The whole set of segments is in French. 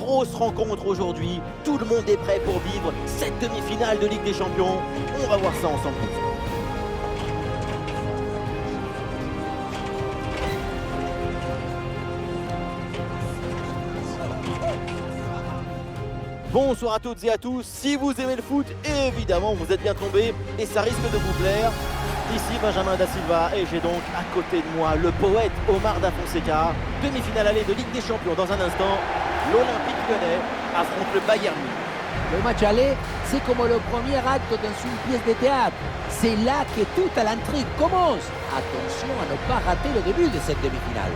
grosse rencontre aujourd'hui. Tout le monde est prêt pour vivre cette demi-finale de Ligue des Champions. On va voir ça ensemble. Bonsoir à toutes et à tous, si vous aimez le foot, évidemment vous êtes bien tombés et ça risque de vous plaire. Ici Benjamin Da Silva et j'ai donc à côté de moi le poète Omar Da Fonseca. Demi-finale allée de Ligue des Champions dans un instant. L'Olympique Lyonnais affronte le Bayern Munich. Le match aller, c'est comme le premier acte dans une pièce de théâtre. C'est là que toute l'intrigue commence. Attention à ne pas rater le début de cette demi-finale.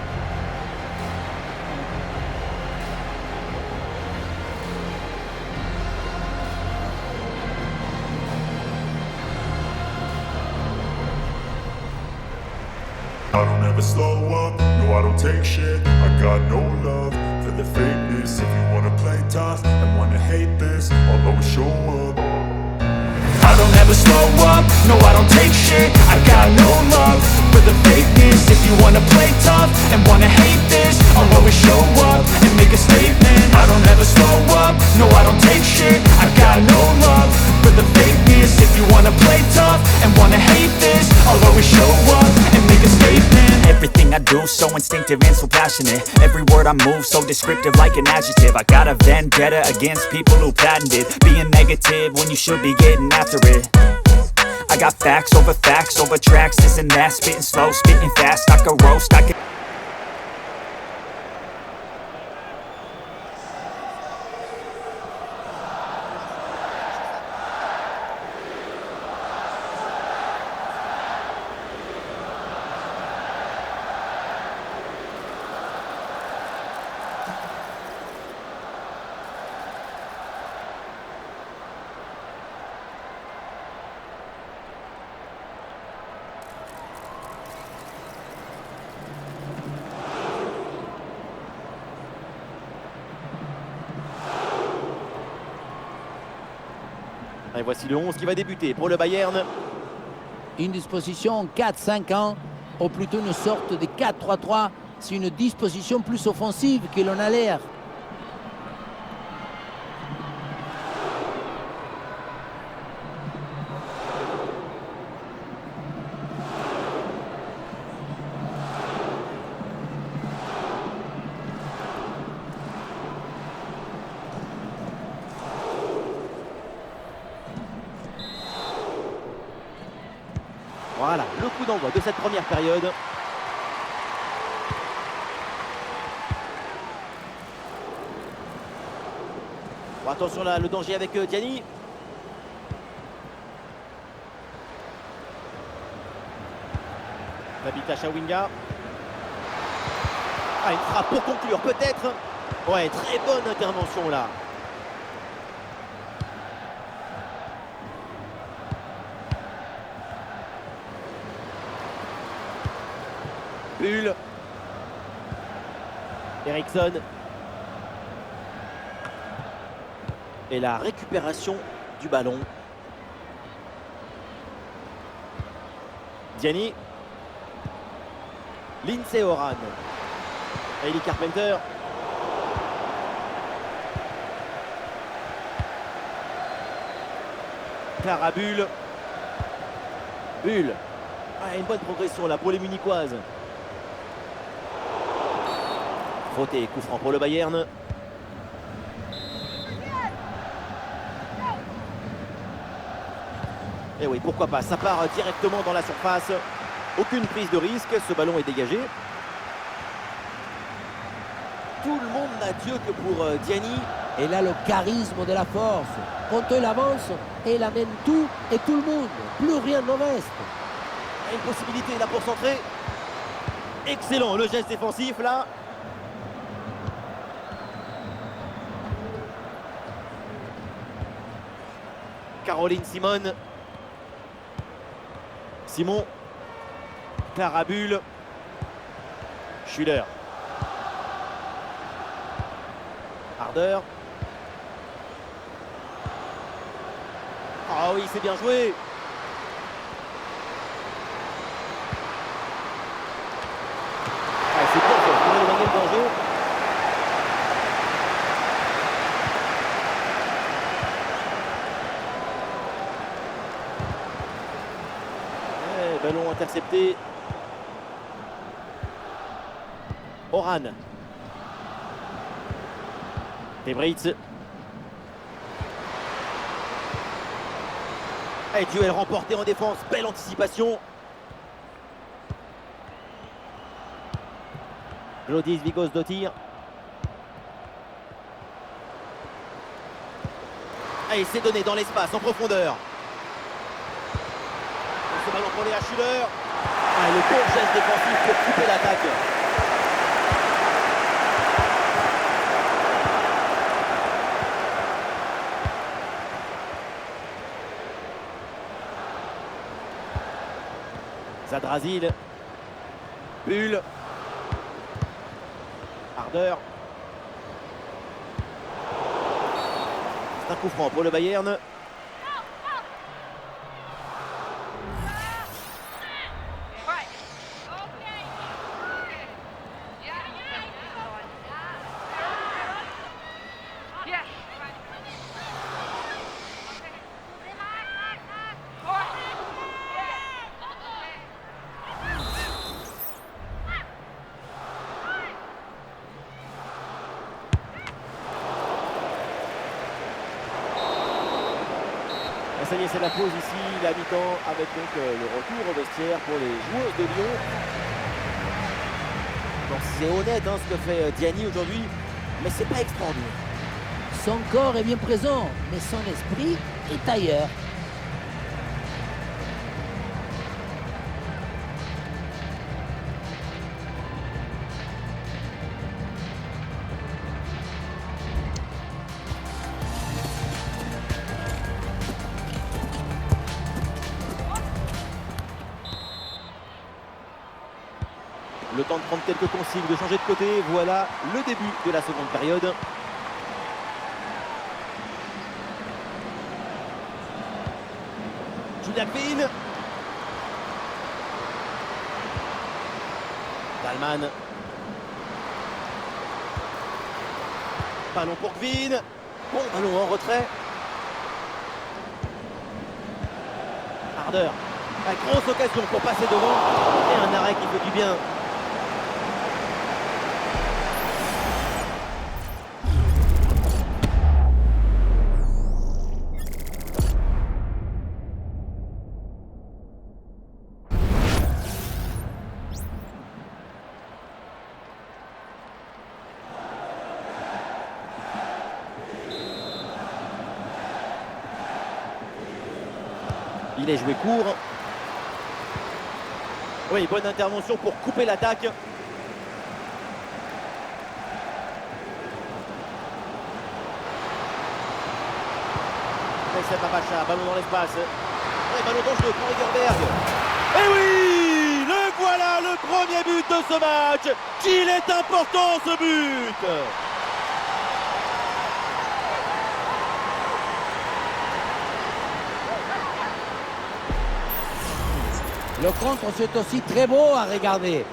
I don't ever slow up, no I don't take shit. I got no love for the fakeness. If you wanna play tough and wanna hate this, I'll always show up. I don't ever slow up, no I don't take shit. I got no love for the fakeness. If you wanna play tough and wanna hate this, I'll always show up and make a statement. I don't ever slow up, no I don't take shit. I got no love for the fakeness. If you wanna play tough and wanna hate this, I'll always show up and make a statement. Everything I do so instinctive and so passionate. Every word I move so descriptive like an adjective. I got a vendetta against people who patented being negative when you should be getting after it. I got facts over tracks, this and that. Spitting slow, spitting fast, I could roast, I could... Et voici le 11 qui va débuter pour le Bayern. Une disposition 4-5-1, ou plutôt une sorte de 4-3-3. C'est une disposition plus offensive que l'on a l'air. Voilà, le coup d'envoi de cette première période. Bon, attention là, le danger avec Diani. Nabita Chawinga. Ah, une frappe pour conclure peut-être. Ouais, très bonne intervention là. Bull. Eriksson. Et la récupération du ballon. Diani. Lindsay Oran. Hayley Carpenter. Clara Bull. Bull. Ah, une bonne progression là pour les Munichoises. Faute et coup franc pour le Bayern. Et oui, pourquoi pas, ça part directement dans la surface. Aucune prise de risque, ce ballon est dégagé. Tout le monde n'a Dieu que pour Diani. Elle a le charisme de la force. Quand elle avance, elle amène tout et tout le monde. Plus rien ne reste. Une possibilité là pour centrer. Excellent, le geste défensif là. Caroline Simon. Simon. Clara Bull. Schuller. Harder. Ah oui, c'est bien joué. Ah, c'est bien fait, on a éloigné le danger. intercepté. Oran. Debritz. Et duel remporté en défense. Belle anticipation. Glodis Vigos-Dottir. Et c'est donné dans l'espace, en profondeur. Et ce ballon pour Léa Schuller. Le bon geste défensif pour couper l'attaque. Zadrazil. Bulle. Ardeur. C'est un coup franc pour le Bayern. Ça y est, c'est la pause ici, la mi-temps, avec donc le retour au vestiaire pour les joueuses de Lyon. Bon, c'est honnête ce que fait Diani aujourd'hui, mais c'est pas extraordinaire. Son corps est bien présent, mais son esprit est ailleurs. Le temps de prendre quelques consignes, de changer de côté. Voilà le début de la seconde période. Julia Kvin. Dalman. Ballon pour Kvin. Bon ballon en retrait. Ardeur. La grosse occasion pour passer devant. Et un arrêt qui fait du bien. Il est joué court. Oui, bonne intervention pour couper l'attaque. Recep Apacha, ballon dans l'espace. Oui, ballon dangereux pour Egerberg. Et oui, le voilà, le premier but de ce match. Qu'il est important ce but. Le contre, c'est aussi très beau à regarder.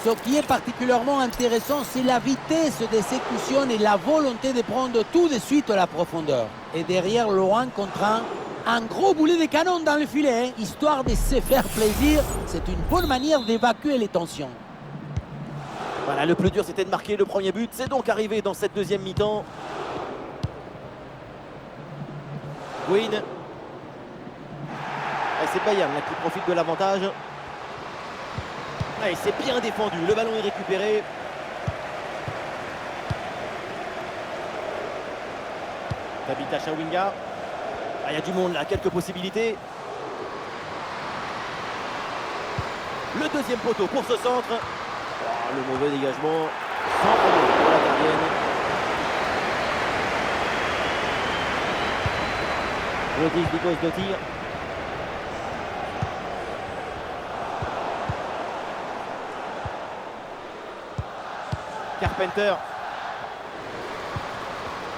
Ce qui est particulièrement intéressant, c'est la vitesse d'exécution et la volonté de prendre tout de suite la profondeur. Et derrière, Laurent contre un gros boulet de canon dans le filet, histoire de se faire plaisir. C'est une bonne manière d'évacuer les tensions. Voilà, le plus dur, c'était de marquer le premier but. C'est donc arrivé dans cette deuxième mi-temps. Win. Et c'est Bayern qui profite de l'avantage. Et c'est bien défendu. Le ballon est récupéré. Tabitha Chawinga. Il y a du monde là, quelques possibilités. Le deuxième poteau pour ce centre. Oh, le mauvais dégagement. Sans problème pour la gardienne. Glodis Vigos-Dottir. Carpenter.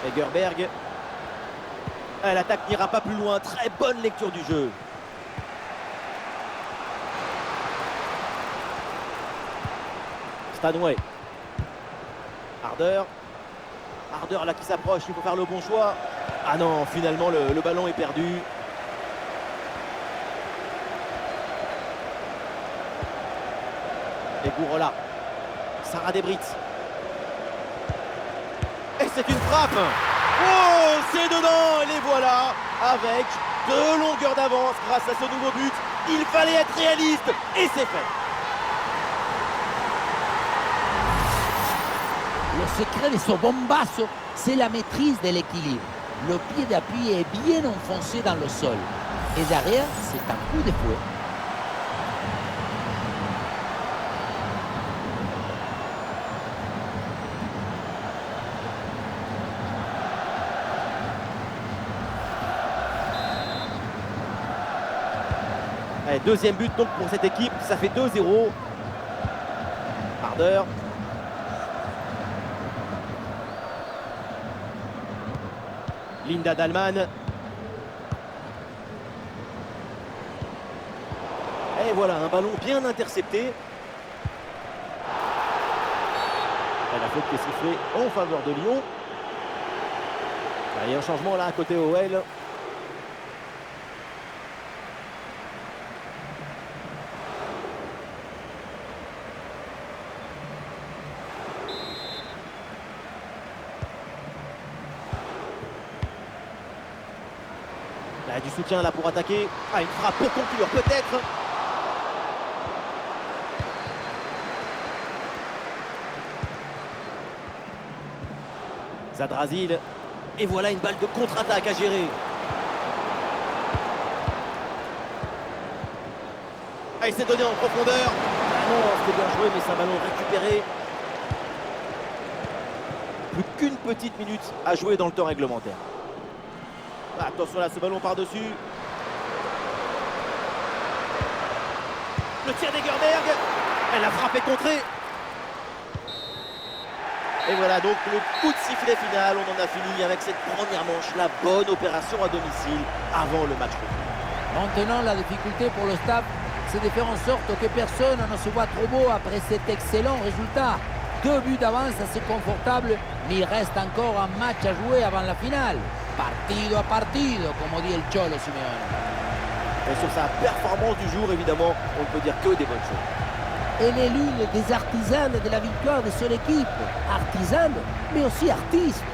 Egerberg. L'attaque n'ira pas plus loin. Très bonne lecture du jeu. Stanway. Ardeur. Ardeur là qui s'approche. Il faut faire le bon choix. Ah non, finalement le ballon est perdu. Et Gourola. Sarah Debrit. Et c'est une frappe. Oh, c'est dedans. Et les voilà avec 2 longueurs d'avance grâce à ce nouveau but. Il fallait être réaliste et c'est fait. Le secret de ce bombasso, c'est la maîtrise de l'équilibre. Le pied d'appui est bien enfoncé dans le sol. Et derrière, c'est un coup de fouet. Allez, deuxième but donc pour cette équipe, ça fait 2-0. Harder. Linda Dalman. Et voilà, un ballon bien intercepté. Et la faute qui est sifflée en faveur de Lyon. Il y a un changement là à côté OL. Il y a du soutien là pour attaquer. Ah, une frappe pour conclure peut-être. Zadrazil. Et voilà une balle de contre-attaque à gérer. Ah, il s'est donné en profondeur. Ah non, c'était bien joué, mais c'est un ballon récupéré. Plus qu'une petite minute à jouer dans le temps réglementaire. Attention là, ce ballon par-dessus. Le tir d'Egerberg. Elle a frappé contrée. Et voilà donc le coup de sifflet final. On en a fini avec cette première manche. La bonne opération à domicile avant le match. Maintenant, la difficulté pour le staff, c'est de faire en sorte que personne ne se voit trop beau après cet excellent résultat. 2 buts d'avance assez confortables, mais il reste encore un match à jouer avant la finale. Partido a partido, comme dit el Cholo Simeone. Et sur sa performance du jour, évidemment, on ne peut dire que des bonnes choses. Elle est l'une des artisanes de la victoire de son équipe. Artisane, mais aussi artiste.